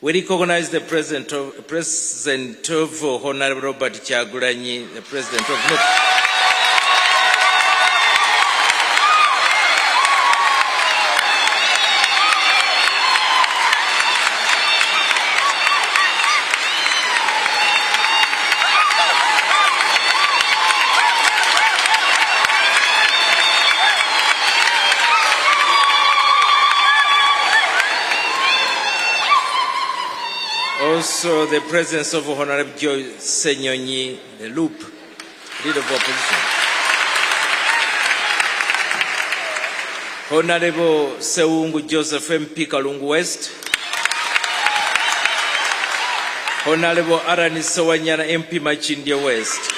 We recognize the presence of Honorable Robert Kyagulanyi, the President of NUP. Also, the presence of Honorable Senyonyi, the Loop, Leader of Opposition. Honorable Seungu Joseph MP Kalungu West. Honorable Arani Sawanyana MP Machindia West.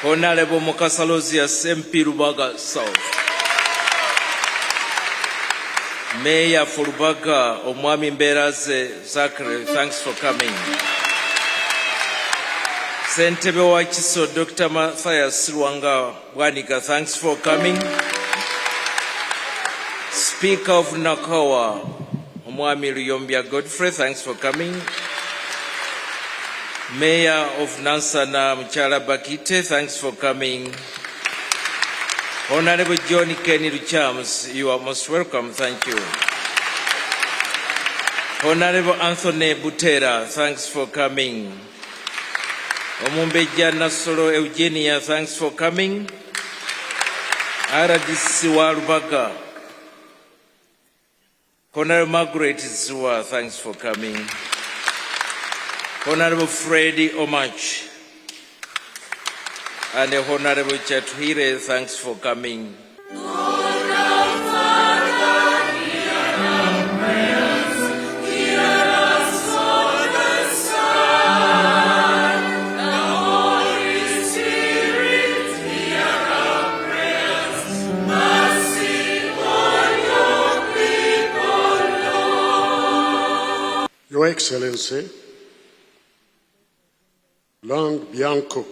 Honorable Mokasalosius MP Rubaga South. Mayor for Rubaga, Omwami Mberaze Zachary, thanks for coming. Sentebe wa Kiso, Dr. Matthias Luanga Bwanika, thanks for coming. Speaker of Nakawa, Omwami Luyombia Godfrey, thanks for coming. Mayor of Nansana Mchala Bakite, thanks for coming. Honorable John Kenny Richards, you are most welcome. Thank you. Honorable Anthony Butera, thanks for coming. Omumbeja Nasolo Eugenia, thanks for coming. RDC Rubaga. Honorable Margaret Zua, thanks for coming. Honorable Freddie Omach. And the Honorable Chatuhire, thanks for coming. Your Excellency, Long Bianco,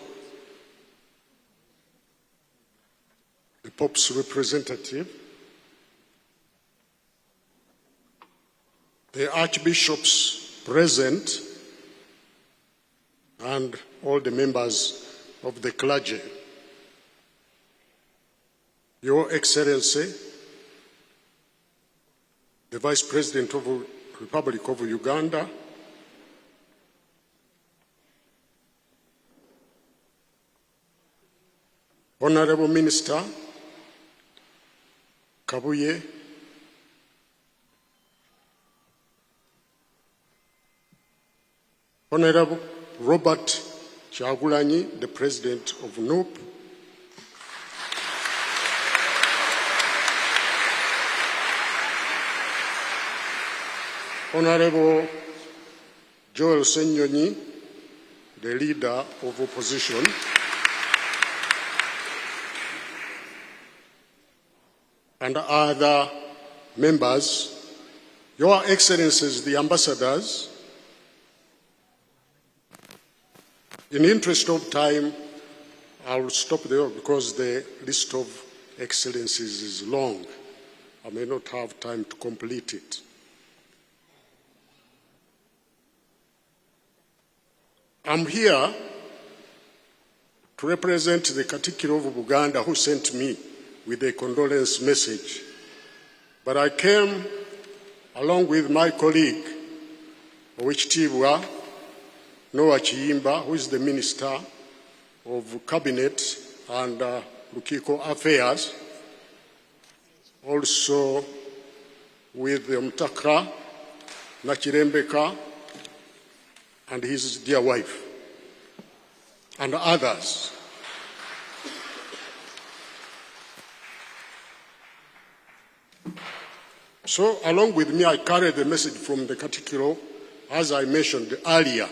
the Pope's representative, the archbishops present, and all the members of the clergy. Your Excellency, the Vice President of the Republic of Uganda, Honorable Minister Kabuye, Honorable Robert Kyagulanyi, the President of NUP, Honorable Joel Senyonyi, the Leader of Opposition, and other members, Your Excellencies, the ambassadors. In the interest of time, I will stop there because the list of excellencies is long. I may not have time to complete it. I'm here to represent the Catherdral of Uganda, who sent me with a condolence message. But I came along with my colleague, Oweekitiibwa Noah Kiyimba, who is the Minister of Cabinet and Lukiiko Affairs, also with Mutakra Nakirembeka and his dear wife, and others. So, along with me, I carried the message from the Catherdral, as I mentioned earlier,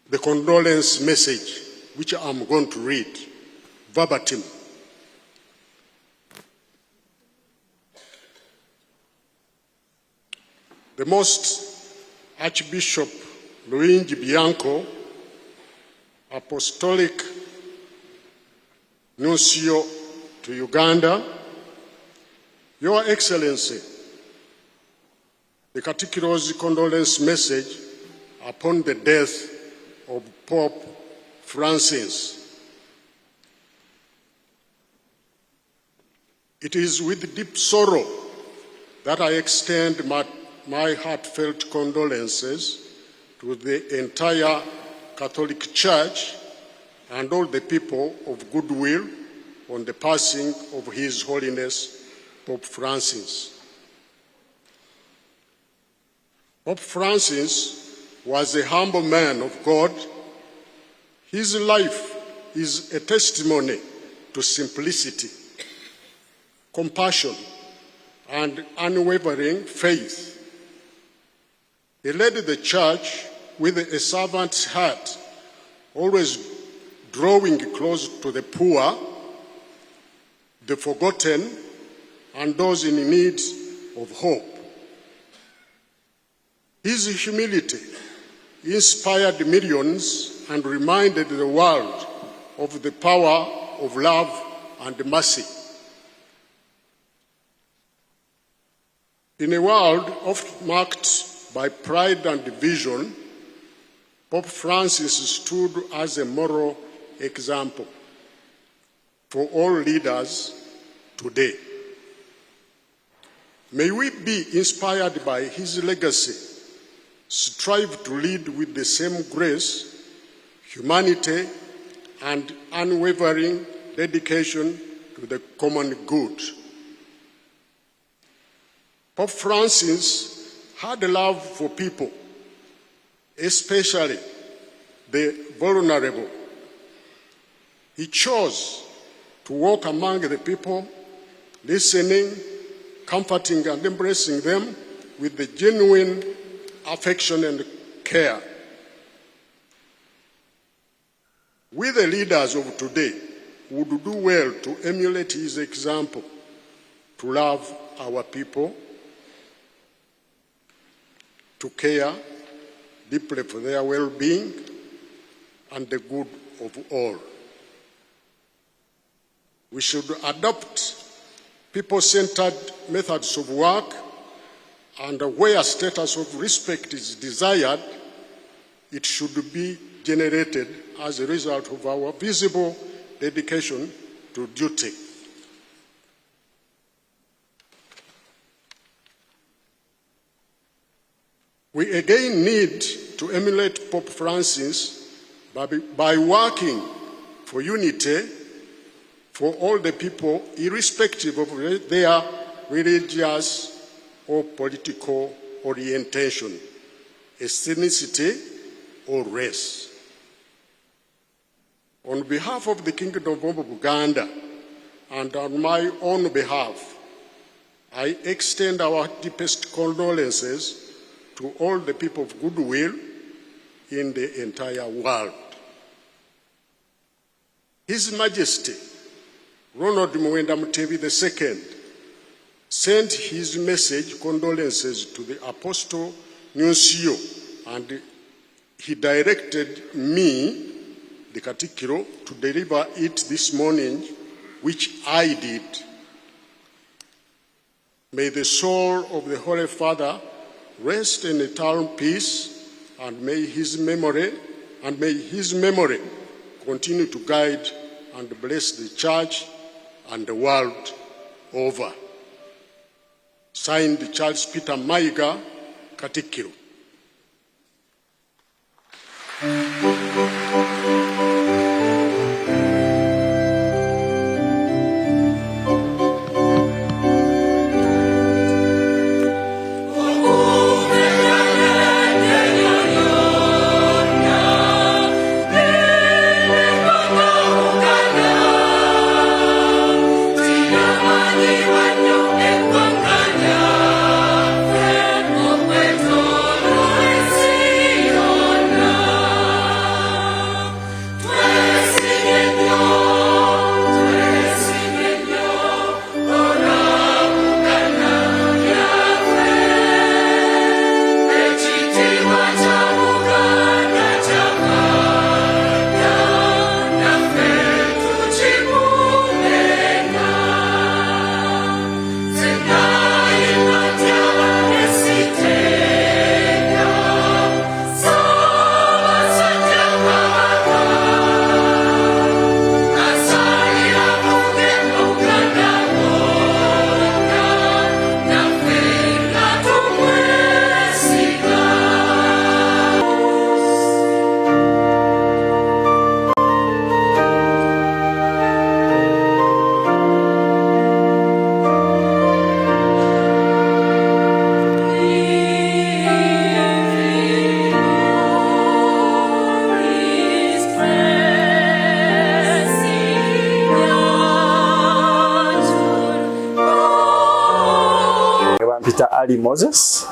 the condolence message, which I'm going to read verbatim. The Most Archbishop Luigi Bianco, Apostolic Nuncio to Uganda, Your Excellency, the Catherdral's condolence message upon the death of Pope Francis. It is with deep sorrow that I extend my heartfelt condolences to the entire Catholic Church and all the people of goodwill on the passing of His Holiness Pope Francis. Pope Francis was a humble man of God. His life is a testimony to simplicity, compassion, and unwavering faith. He led the church with a servant's heart, always drawing close to the poor, the forgotten, and those in need of hope. His humility inspired millions and reminded the world of the power of love and mercy. In a world often marked by pride and division, Pope Francis stood as a moral example for all leaders today. May we be inspired by his legacy, strive to lead with the same grace, humanity, and unwavering dedication to the common good. Pope Francis had a love for people, especially the vulnerable. He chose to walk among the people, listening, comforting, and embracing them with the genuine affection and care. We, the leaders of today, would do well to emulate his example, to love our people, to care deeply for their well-being and the good of all. We should adopt people-centered methods of work, and where a status of respect is desired, it should be generated as a result of our visible dedication to duty. We again need to emulate Pope Francis by working for unity for all the people, irrespective of their religious or political orientation, ethnicity, or race. On behalf of the Kingdom of Uganda and on my own behalf, I extend our deepest condolences to all the people of goodwill in the entire world. His Majesty, Ronald Muwenda Mutebi II, sent his message condolences to the Apostle Nuncio, and he directed me, the Cathedral, to deliver it this morning, which I did. May the soul of the Holy Father rest in eternal peace, and may his memory continue to guide and bless the Church and the world over. Signed, Charles Peter Maiga, Cathedral. Senyonyi, Ali Moses,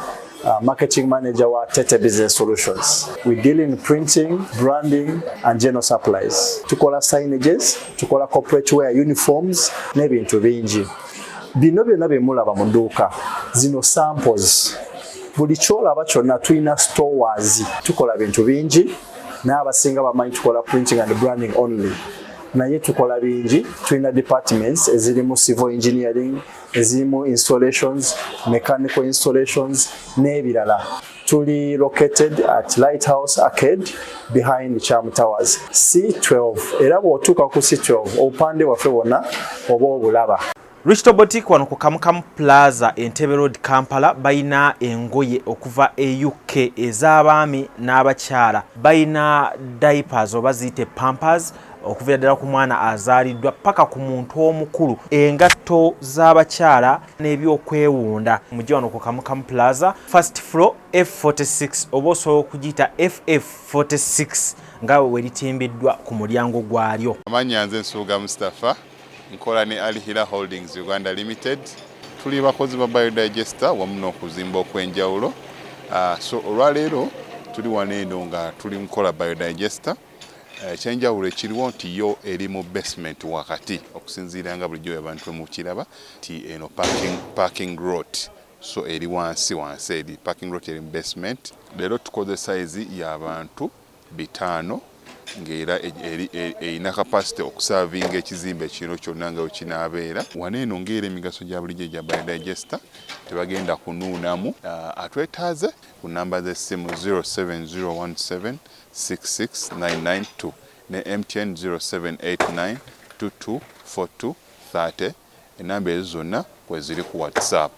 marketing manager wa Tete Business Solutions. We deal in printing, branding and general supplies. Tukola signages, tukola corporate wear uniforms n'ebintu bingi. Bino byonna bye mulaba mu dduuka. Zino samples. Buli kyolaba kyonna tulina stores. Tukola bintu bingi. N'abasinga bamanyi tukola printing and branding only. Naye tukola bingi, tulina departments ezirimu civil engineering, ezirimu installations, mechanical installations n'ebirala. Tuli located at Lighthouse Arcade behind Charm Towers, C12. Era bw'otuuka ku C12 obupande waffe wonna oba obulaba. Richard Boutique wano ku Kamukamu Plaza Entebbe Road Kampala bayina engoye okuva e UK ez'abaami n'abakyala. Bayina diapers oba ziyite pampers okuva ddala ku mwana azaaliddwa paka ku muntu omukulu, engatto z'abakyala n'ebyokwewunda. Mujje wano ku Kamukamu Plaza first floor F46 oba osobola okugiyita FF46 nga we litimbiddwa ku mulyango gwalyo. Amannya nze Nsuuga Mustafa, nkola ne Alihira Holdings Uganda Limited. Tuli bakozi ba biodigester wamu n'okuzimba okw'enjawulo. So olwaleero tuli wano eno nga tuli nkola biodigester. Ekyenjawulo ekiriwo nti yo eri mu basement wakati okusinziira nga bulijjo abantu mu kiraba ti eno parking lot. So eri wansi eri parking lot eri mu basement. Leero tukoze size y'abantu 5 ng'era erina capacity okusavinga ekizimbe kino kyonna nga wekinaabeera. Wano eno ng'era emigaso gya bulijjo gya biodigester tebagenda kunuunamu. Atwetaaze ku namba z'essimu 07017669992 ne MTN 0789224230. Enamba ezo zonna kwe ziri ku WhatsApp.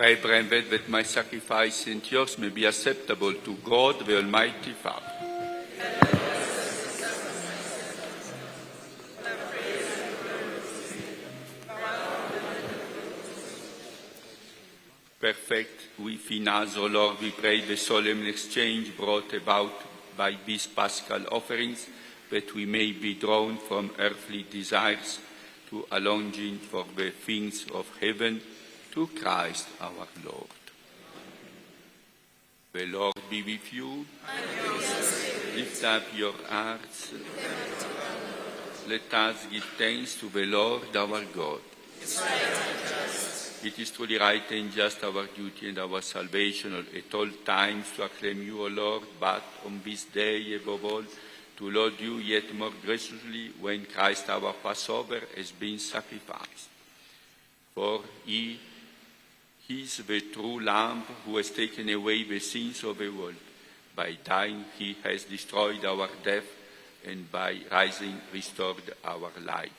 I pray that my sacrifice and yours may be acceptable to God, the Almighty Father. Perfect within us, O Lord, we pray, the solemn exchange brought about by these paschal offerings, that we may be drawn from earthly desires to a longing for the things of heaven, through Christ our Lord. The Lord be with you. Lift up your hearts. Let us give thanks to the Lord our God. It is truly right and just our duty and our salvation at all times to acclaim you, O Lord, but on this day above all, to laud you yet more graciously when Christ our Passover has been sacrificed. For he is the true Lamb who has taken away the sins of the world. By dying he has destroyed our death, and by rising restored our life.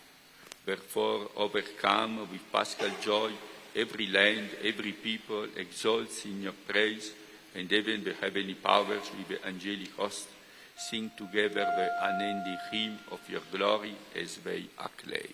Therefore, overcome with paschal joy, every land, every people exalts in your praise, and even the heavenly powers with the angelic host sing together the unending hymn of your glory as they acclaim.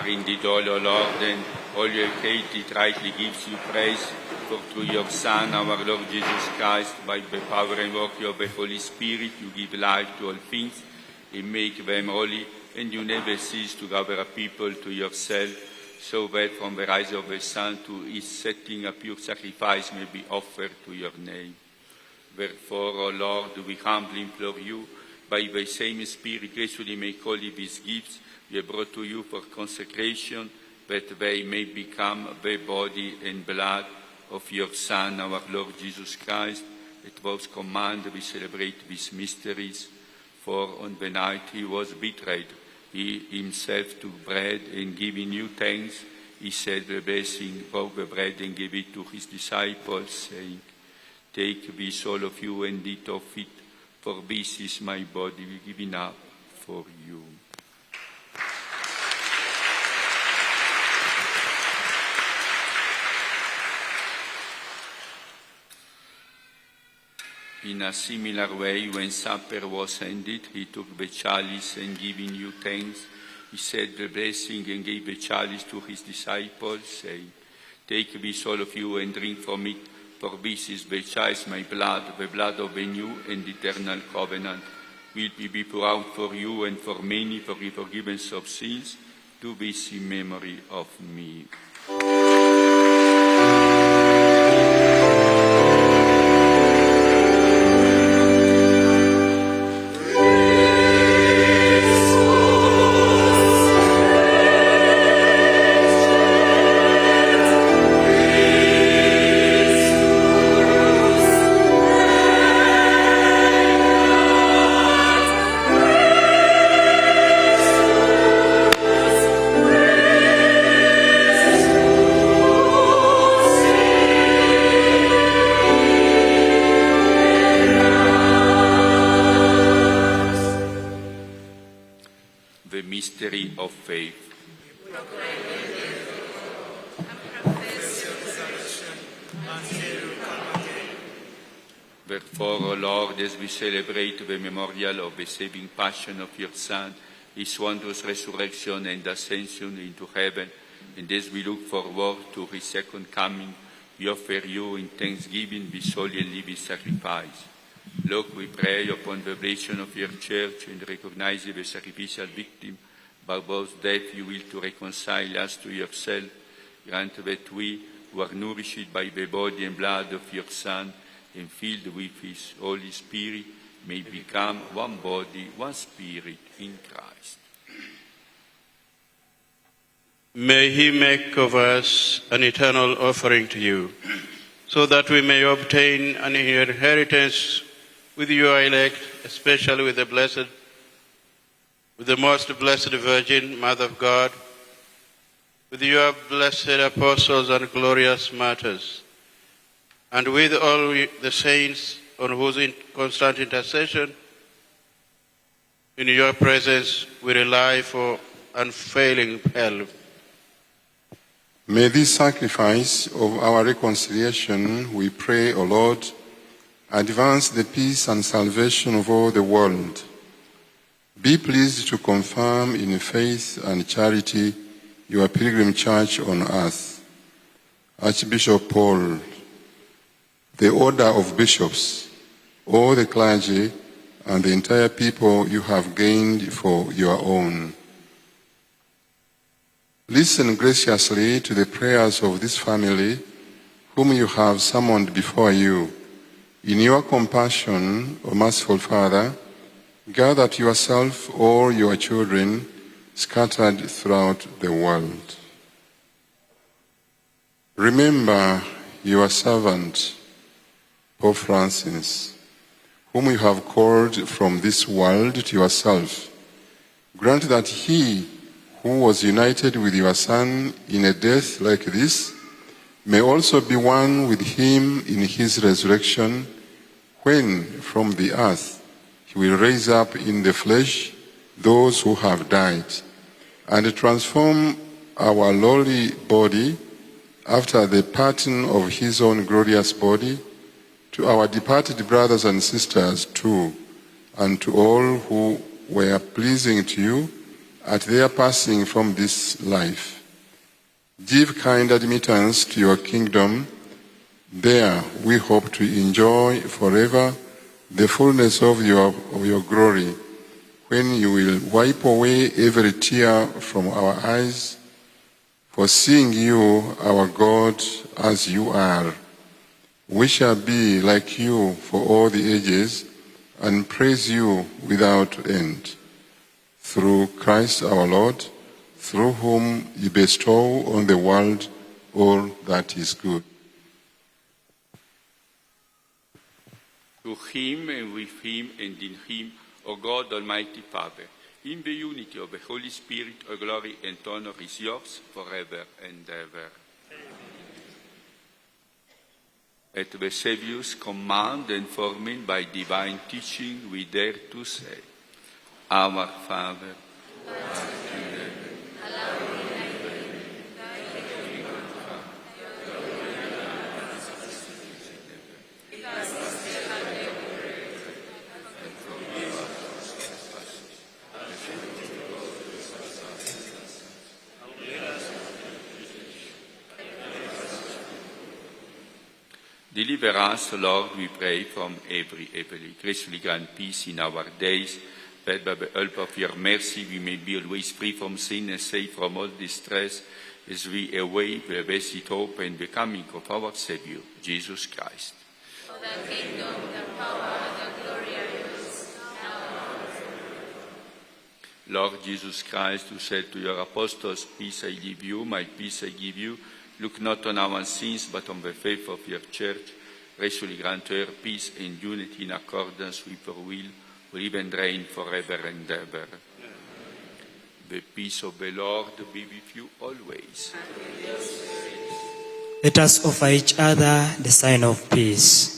Indeed, all, O Lord, and all your created rightly gives you praise, for through your Son, our Lord Jesus Christ, by the power and work of the Holy Spirit, you give life to all things, and make them holy, and you never cease to gather a people to yourself, so that from the rise of the sun to its setting a pure sacrifice may be offered to your name. Therefore, O Lord, we humbly implore you, by the same Spirit, graciously make holy these gifts we have brought to you for consecration, that they may become the body and blood of your Son, our Lord Jesus Christ. At whose command we celebrate these mysteries. For on the night he was betrayed, he himself took bread, and giving you thanks, he said the blessing, broke the bread, and gave it to his disciples, saying, "Take this, all of you, and eat of it, for this is my body given up for you." In a similar way, when supper was ended, he took the chalice, and giving you thanks, he said the blessing, and gave the chalice to his disciples, saying, "Take this, all of you, and drink from it, for this is the chalice, my blood, the blood of the new and eternal covenant, will be poured out for you and for many for the forgiveness of sins. Do this in memory of me." The mystery of faith. Therefore, O Lord, as we celebrate the memorial of the saving passion of your Son, his wondrous resurrection and ascension into heaven, and as we look forward to his second coming, we offer you in thanksgiving this holy and living sacrifice. Look, we pray upon the blessing of your church and recognize the sacrificial victim by whose death you will to reconcile us to yourself. Grant that we, who are nourished by the body and blood of your Son and filled with his Holy Spirit, may become one body, one spirit in Christ. May he make of us an eternal offering to you, so that we may obtain an inheritance with your elect, especially with the most blessed Virgin, Mother of God, with your blessed apostles and glorious martyrs, and with all the saints on whose constant intercession in your presence we rely for unfailing help. May this sacrifice of our reconciliation, we pray, O Lord, advance the peace and salvation of all the world. Be pleased to confirm in faith and charity your pilgrim church on earth. Archbishop Paul, the order of bishops, all the clergy, and the entire people you have gained for your own. Listen graciously to the prayers of this family, whom you have summoned before you. In your compassion, O merciful Father, gather to yourself all your children scattered throughout the world. Remember your servant, Pope Francis, whom you have called from this world to yourself. Grant that he, who was united with your Son in a death like this, may also be one with him in his resurrection, when from the earth he will raise up in the flesh those who have died, and transform our lowly body after the pattern of his own glorious body, to our departed brothers and sisters too, and to all who were pleasing to you at their passing from this life. Give kind admittance to your kingdom. There we hope to enjoy forever the fullness of your glory, when you will wipe away every tear from our eyes, for seeing you, our God, as you are. We shall be like you for all the ages, and praise you without end. Through Christ our Lord, through whom you bestow on the world all that is good. To him, and with him, and in him, O God, Almighty Father, in the unity of the Holy Spirit, all glory and honor is yours forever and ever. At the Saviour's command and formed by divine teaching, we dare to say, Our Father, who art in heaven, hallowed be thy name. Thy kingdom come, thy will be done on earth as it is in heaven. Give us this day our daily bread, and forgive us our trespasses, as we forgive those who trespass against us. And lead us not into temptation, but deliver us from evil. Deliver us, Lord, we pray, from every evil. Graciously grant peace in our days, that by the help of your mercy we may be always free from sin and safe from all distress, as we await the blessed hope and the coming of our Saviour, Jesus Christ. For the kingdom, the power, the glory are yours, now and forever. Lord Jesus Christ, who said to your apostles, Peace I give you, my peace I give you, look not on our sins, but on the faith of your church. Graciously grant her peace and unity in accordance with your will, who live and reign forever and ever. The peace of the Lord be with you always. Let us offer each other the sign of peace.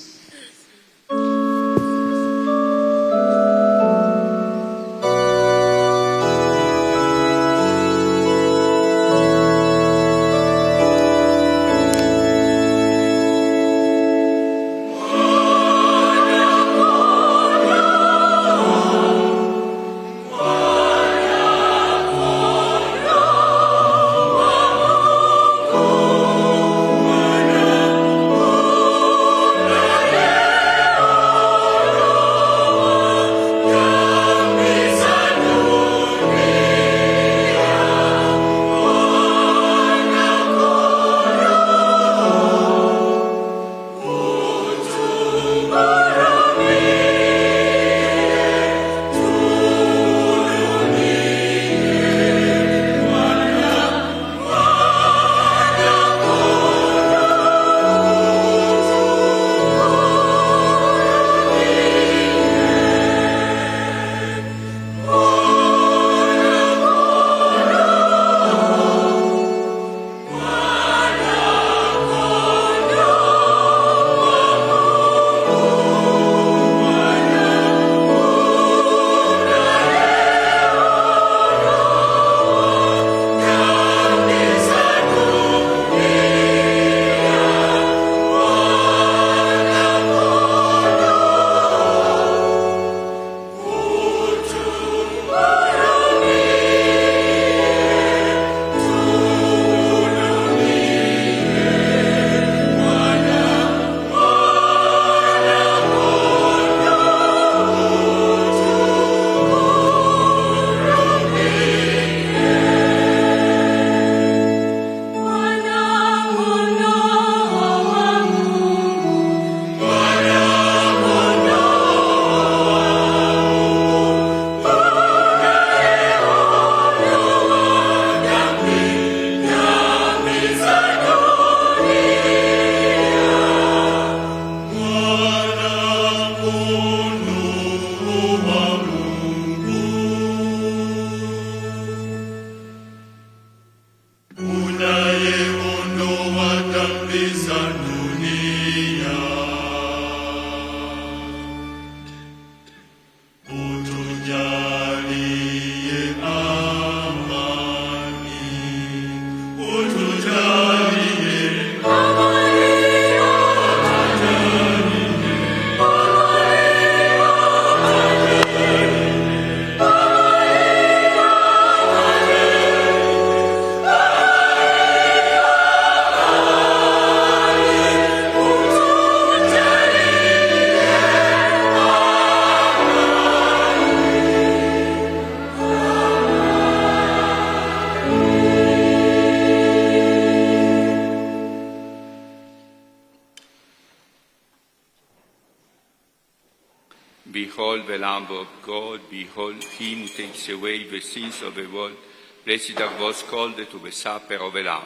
Behold the Lamb of God, behold him who takes away the sins of the world. Blessed are those called to the supper of the Lamb.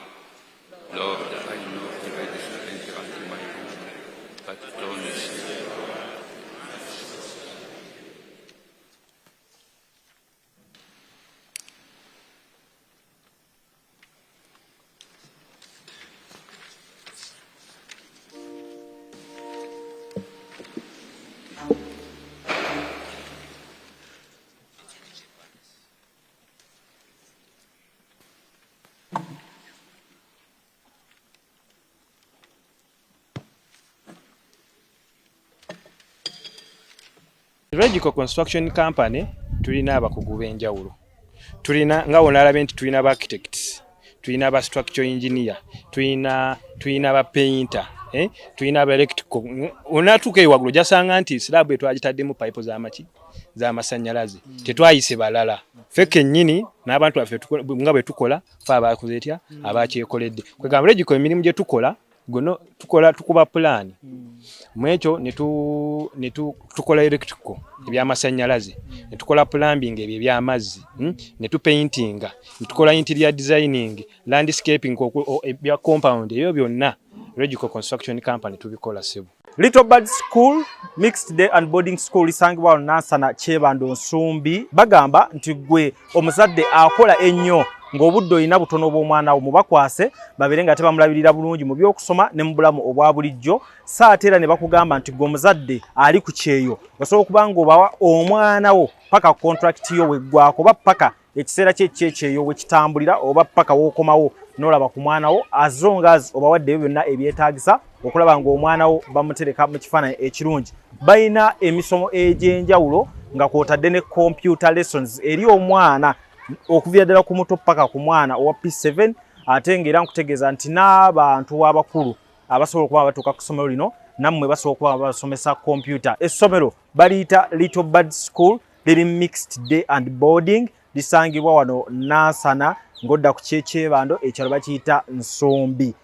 Lord, I am not worthy to enter into my home, but only say, Logical Construction Company tulina abakugu b'enjawulo. Tulina nga onalaba nti tulina ba architects, tulina ba structural engineer, tulina ba painter, tulina ba electrical. Onatuuka ewagulu jasanga nti slab etwagitaddemu pipe z'amasannyalaze. Tetwayise balala. Ffe kennyini n'abantu baffe nga bwe tukola fe abakoze etya abakyekoledde. Kwegamba logical emirimu gye tukola gono tukuba plan. Mwekyo ne tukola electrical ebyamasannyalaze, ne tukola plumbing eby'amazzi, ne tupaintinga, ne tukola interior designing, landscaping ebya compound, ebyo byonna Logical Construction Company tubikola sebo. Little Bird School, Mixed Day and Boarding School isangibwa Nansana Kyebando Nsumbi. Bagamba nti gwe omuzadde akola ennyo ng'obudde olina butono bw'omwana wo mubakwase babere nga tebamulabirira bulungi mu by'okusoma ne mu bulamu obwa bulijjo. Saate era ne bakugamba nti gwe omuzadde ali ku kyeyo osobola okuba ng'obawa omwana wo paka contract yo weggwako oba paka ekiseera kyekyeyo we kitambulira oba paka w'okomawo n'olaba ku mwana wo as long as obawadde byonna ebyetaagisa okulaba ng'omwana wo bamutereka mu kifaananyi ekirungi. Bayina emisomo egy'enjawulo nga kw'otadde ne computer lessons eri omwana okuvira ddala ku muto paka ku mwana owa P7 ate ng'era nkutegeeza nti n'abantu abakulu abasobola okuba batuuka ku ssomero lino nammwe basobola okuba basomesa computer. Essomero baliyita Little Bird School liri Mixed Day and Boarding lisangibwa wano Nansana ng'odda ku Kyebando ekyalo bakiyita Nsombi.